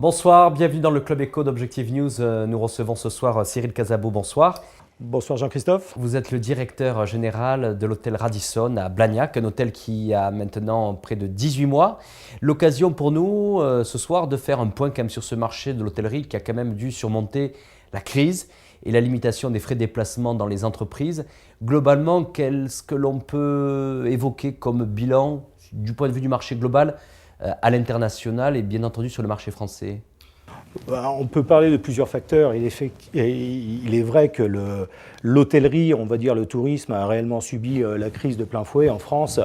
Bonsoir, bienvenue dans le Club Éco d'Objective News. Nous recevons ce soir Cyril Casabo, bonsoir. Bonsoir Jean-Christophe. Vous êtes le directeur général de l'hôtel Radisson à Blagnac, un hôtel qui a maintenant près de 18 mois. L'occasion pour nous ce soir de faire un point quand même sur ce marché de l'hôtellerie qui a quand même dû surmonter la crise et la limitation des frais de déplacement dans les entreprises. Globalement, qu'est-ce que l'on peut évoquer comme bilan du point de vue du marché global à l'international et bien entendu sur le marché français? On peut parler de plusieurs facteurs. Il est vrai que l'hôtellerie, on va dire le tourisme, a réellement subi la crise de plein fouet en France.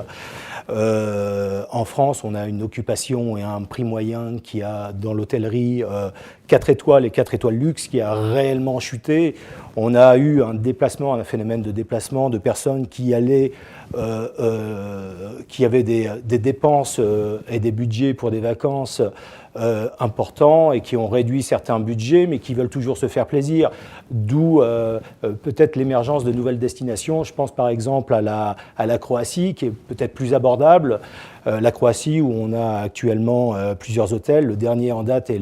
On a une occupation et un prix moyen qui a dans l'hôtellerie 4 étoiles et 4 étoiles luxe qui a réellement chuté. On a eu un phénomène de déplacement de personnes qui allaient, qui avaient des dépenses et des budgets pour des vacances importants et qui ont réduit certains budgets mais qui veulent toujours se faire plaisir, d'où peut-être l'émergence de nouvelles destinations. Je pense par exemple à la Croatie qui est peut-être plus abordable, la Croatie où on a actuellement plusieurs hôtels. Le dernier en date est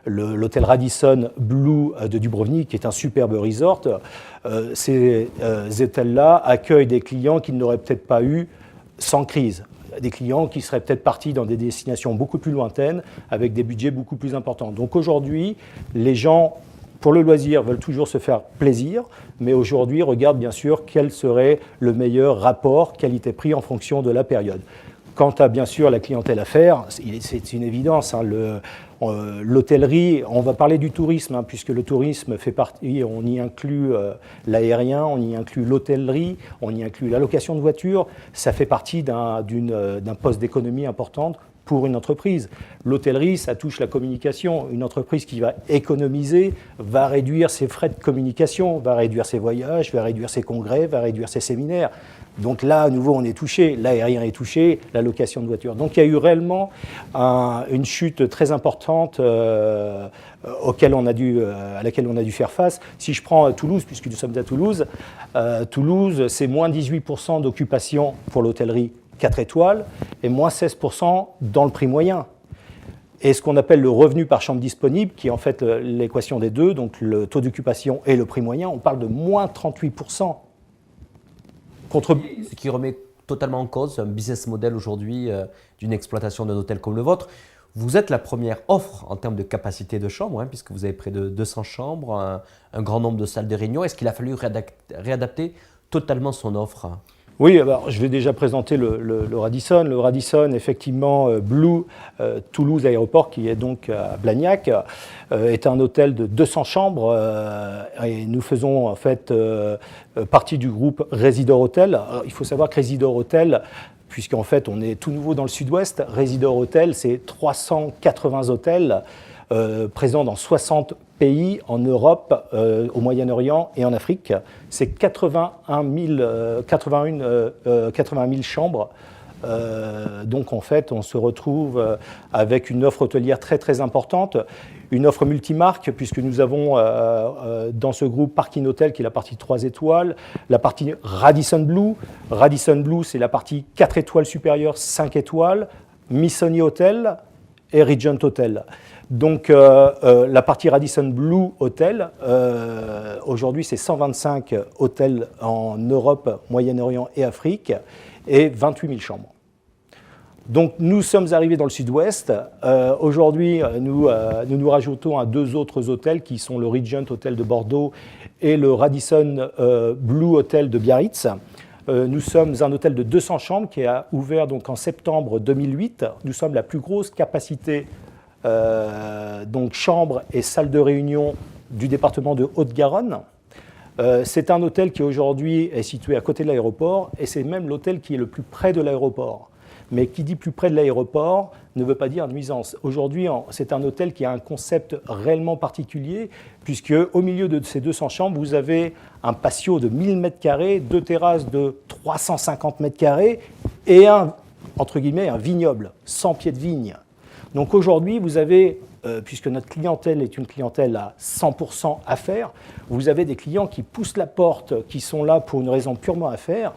l'hôtel Radisson Blu de Dubrovnik qui est un superbe resort. Ces hôtels-là accueillent des clients qu'ils n'auraient peut-être pas eu sans crise. Des clients qui seraient peut-être partis dans des destinations beaucoup plus lointaines avec des budgets beaucoup plus importants. Donc aujourd'hui, les gens, pour le loisir, veulent toujours se faire plaisir, mais aujourd'hui regardent bien sûr quel serait le meilleur rapport qualité-prix en fonction de la période. Quant à bien sûr la clientèle affaires, c'est une évidence. L'hôtellerie, on va parler du tourisme, puisque le tourisme fait partie, on y inclut l'aérien, on y inclut l'hôtellerie, on y inclut la location de voitures. Ça fait partie d'un poste d'économie importante pour une entreprise. L'hôtellerie, ça touche la communication. Une entreprise qui va économiser va réduire ses frais de communication, va réduire ses voyages, va réduire ses congrès, va réduire ses séminaires. Donc là, à nouveau, on est touché. L'aérien est touché, la location de voitures. Donc il y a eu réellement une chute très importante à laquelle on a dû faire face. Si je prends Toulouse, puisque nous sommes à Toulouse, Toulouse, c'est moins 18% d'occupation pour l'hôtellerie 4 étoiles et moins 16% dans le prix moyen. Et ce qu'on appelle le revenu par chambre disponible, qui est en fait l'équation des deux, donc le taux d'occupation et le prix moyen, on parle de moins 38%. Ce qui remet totalement en cause un business model aujourd'hui d'une exploitation d'un hôtel comme le vôtre. Vous êtes la première offre en termes de capacité de chambre, puisque vous avez près de 200 chambres, un grand nombre de salles de réunion. Est-ce qu'il a fallu réadapter totalement son offre ? Oui, alors, je vais déjà présenter le Radisson. Le Radisson, effectivement, Blu, Toulouse Aéroport, qui est donc à Blagnac, est un hôtel de 200 chambres et nous faisons en fait partie du groupe Résidor Hôtel. Il faut savoir que Résidor Hôtel, puisqu'en fait on est tout nouveau dans le sud-ouest, Résidor Hôtel, c'est 380 hôtels présents dans 60 pays en Europe, au Moyen-Orient et en Afrique. C'est 81 000 chambres. Donc en fait, on se retrouve avec une offre hôtelière très très importante, une offre multimarque, puisque nous avons dans ce groupe Parking Hotel, qui est la partie 3 étoiles, la partie Radisson Blu. Radisson Blu, c'est la partie 4 étoiles supérieure, 5 étoiles, Missoni Hotel et Regent Hotel. Donc la partie Radisson Blu Hotel, aujourd'hui c'est 125 hôtels en Europe, Moyen-Orient et Afrique et 28 000 chambres. Donc nous sommes arrivés dans le sud-ouest. Aujourd'hui, nous rajoutons à 2 autres hôtels qui sont le Regent Hotel de Bordeaux et le Radisson Blu Hotel de Biarritz. Nous sommes un hôtel de 200 chambres qui a ouvert donc en septembre 2008. Nous sommes la plus grosse capacité donc chambres et salles de réunion du département de Haute-Garonne. C'est un hôtel qui aujourd'hui est situé à côté de l'aéroport et c'est même l'hôtel qui est le plus près de l'aéroport. Mais qui dit plus près de l'aéroport ne veut pas dire nuisance. Aujourd'hui, c'est un hôtel qui a un concept réellement particulier puisque au milieu de ces 200 chambres, vous avez un patio de 1000 m², 2 terrasses de 350 m² et entre guillemets, un vignoble, 100 pieds de vigne. Donc aujourd'hui, vous avez, puisque notre clientèle est une clientèle à 100% affaires, vous avez des clients qui poussent la porte, qui sont là pour une raison purement affaires,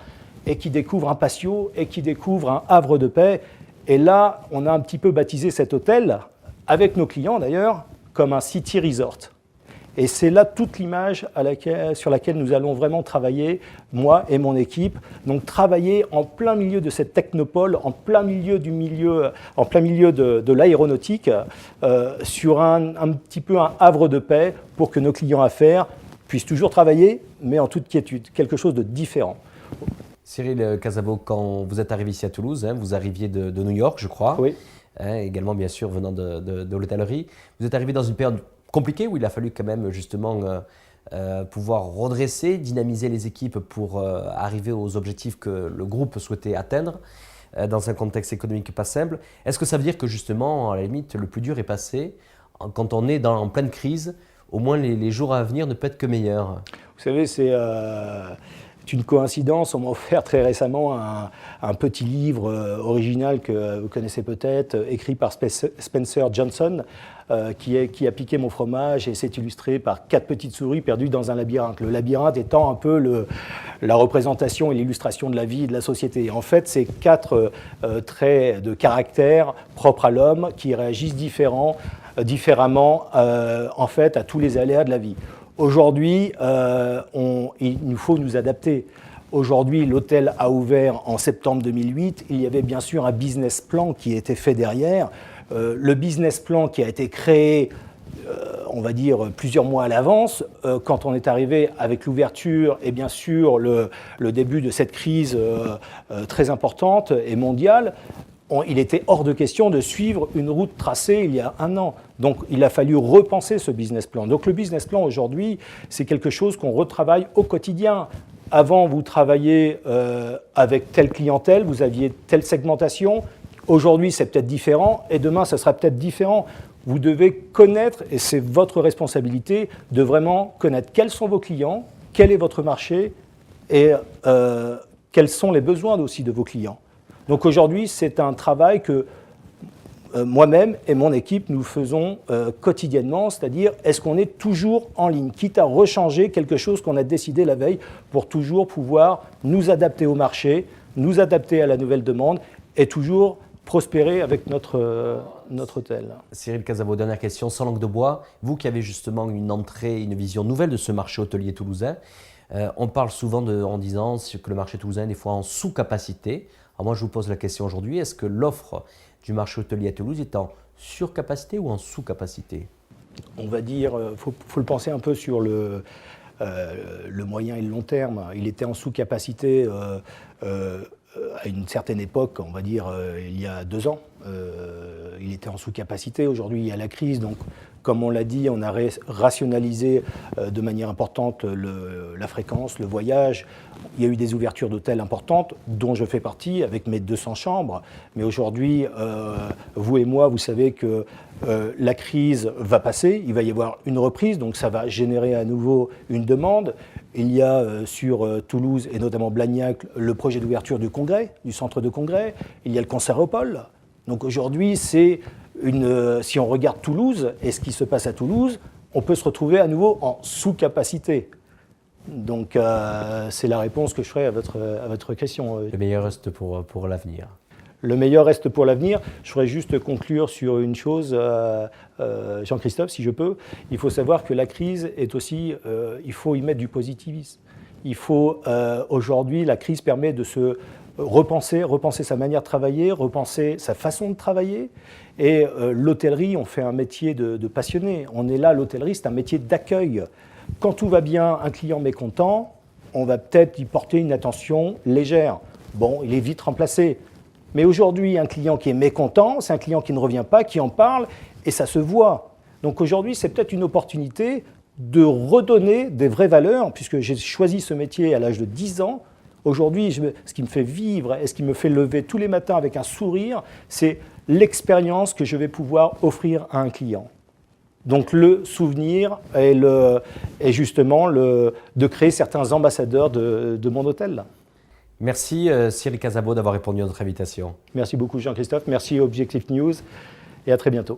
et qui découvrent un patio, et qui découvrent un havre de paix. Et là, on a un petit peu baptisé cet hôtel avec nos clients d'ailleurs, comme un city resort. Et c'est là toute l'image sur laquelle nous allons vraiment travailler, moi et mon équipe. Donc travailler en plein milieu de cette technopole, en plein milieu de l'aéronautique, sur un petit peu un havre de paix pour que nos clients affaires puissent toujours travailler, mais en toute quiétude, quelque chose de différent. Cyril Casabo, quand vous êtes arrivé ici à Toulouse, vous arriviez de New York, je crois, oui. Également bien sûr venant de l'hôtellerie. Vous êtes arrivé dans une période compliqué où il a fallu quand même justement pouvoir redresser, dynamiser les équipes pour arriver aux objectifs que le groupe souhaitait atteindre dans un contexte économique pas simple. Est-ce que ça veut dire que justement, à la limite, le plus dur est passé quand on est en pleine crise, au moins les jours à venir ne peuvent être que meilleurs? Vous savez, c'est une coïncidence. On m'a offert très récemment un petit livre original que vous connaissez peut-être, écrit par Spencer Johnson, qui a piqué mon fromage, et c'est illustré par 4 petites souris perdues dans un labyrinthe. Le labyrinthe étant un peu la représentation et l'illustration de la vie et de la société. En fait, c'est 4 traits de caractère propres à l'homme qui réagissent différemment en fait, à tous les aléas de la vie. Aujourd'hui, il nous faut nous adapter. Aujourd'hui, l'hôtel a ouvert en septembre 2008. Il y avait bien sûr un business plan qui était fait derrière. Le business plan qui a été créé, on va dire, plusieurs mois à l'avance, quand on est arrivé avec l'ouverture et bien sûr le début de cette crise très importante et mondiale, il était hors de question de suivre une route tracée il y a un an. Donc il a fallu repenser ce business plan. Donc le business plan aujourd'hui, c'est quelque chose qu'on retravaille au quotidien. Avant, vous travailliez avec telle clientèle, vous aviez telle segmentation. Aujourd'hui, c'est peut-être différent et demain, ça sera peut-être différent. Vous devez connaître, et c'est votre responsabilité, de vraiment connaître quels sont vos clients, quel est votre marché et quels sont les besoins aussi de vos clients. Donc aujourd'hui, c'est un travail que moi-même et mon équipe, nous faisons quotidiennement, c'est-à-dire est-ce qu'on est toujours en ligne, quitte à rechanger quelque chose qu'on a décidé la veille pour toujours pouvoir nous adapter au marché, nous adapter à la nouvelle demande et toujours prospérer avec notre hôtel. Cyril Casabo, dernière question, sans langue de bois, vous qui avez justement une entrée, une vision nouvelle de ce marché hôtelier toulousain, on parle souvent en disant que le marché toulousain est des fois en sous-capacité. Alors moi je vous pose la question aujourd'hui, est-ce que l'offre du marché hôtelier à Toulouse est en surcapacité ou en sous-capacité? On va dire, faut le penser un peu sur le moyen et le long terme. Il était en sous-capacité à une certaine époque, on va dire il y a 2 ans. Il était en sous-capacité. Aujourd'hui, il y a la crise. Donc, comme on l'a dit, on a rationalisé de manière importante la fréquence, le voyage. Il y a eu des ouvertures d'hôtels importantes, dont je fais partie, avec mes 200 chambres. Mais aujourd'hui, vous et moi, vous savez que la crise va passer. Il va y avoir une reprise, donc ça va générer à nouveau une demande. Il y a sur Toulouse, et notamment Blagnac, le projet d'ouverture du centre de congrès. Il y a le Conservopol. Donc aujourd'hui, si on regarde Toulouse et ce qui se passe à Toulouse, on peut se retrouver à nouveau en sous-capacité. Donc c'est la réponse que je ferai à votre question. Le meilleur reste pour l'avenir. Le meilleur reste pour l'avenir. Je ferai juste conclure sur une chose, Jean-Christophe, si je peux. Il faut savoir que la crise est aussi, il faut y mettre du positivisme. Aujourd'hui, la crise permet de se repenser sa manière de travailler, repenser sa façon de travailler. Et l'hôtellerie, on fait un métier de passionné. On est là, l'hôtellerie, c'est un métier d'accueil. Quand tout va bien, un client mécontent, on va peut-être y porter une attention légère. Bon, il est vite remplacé. Mais aujourd'hui, un client qui est mécontent, c'est un client qui ne revient pas, qui en parle, et ça se voit. Donc aujourd'hui, c'est peut-être une opportunité de redonner des vraies valeurs, puisque j'ai choisi ce métier à l'âge de 10 ans. Aujourd'hui, ce qui me fait vivre et ce qui me fait lever tous les matins avec un sourire, c'est l'expérience que je vais pouvoir offrir à un client. Donc le souvenir et justement de créer certains ambassadeurs de mon hôtel. Merci Cyril Casabo d'avoir répondu à notre invitation. Merci beaucoup Jean-Christophe, merci Objectif News et à très bientôt.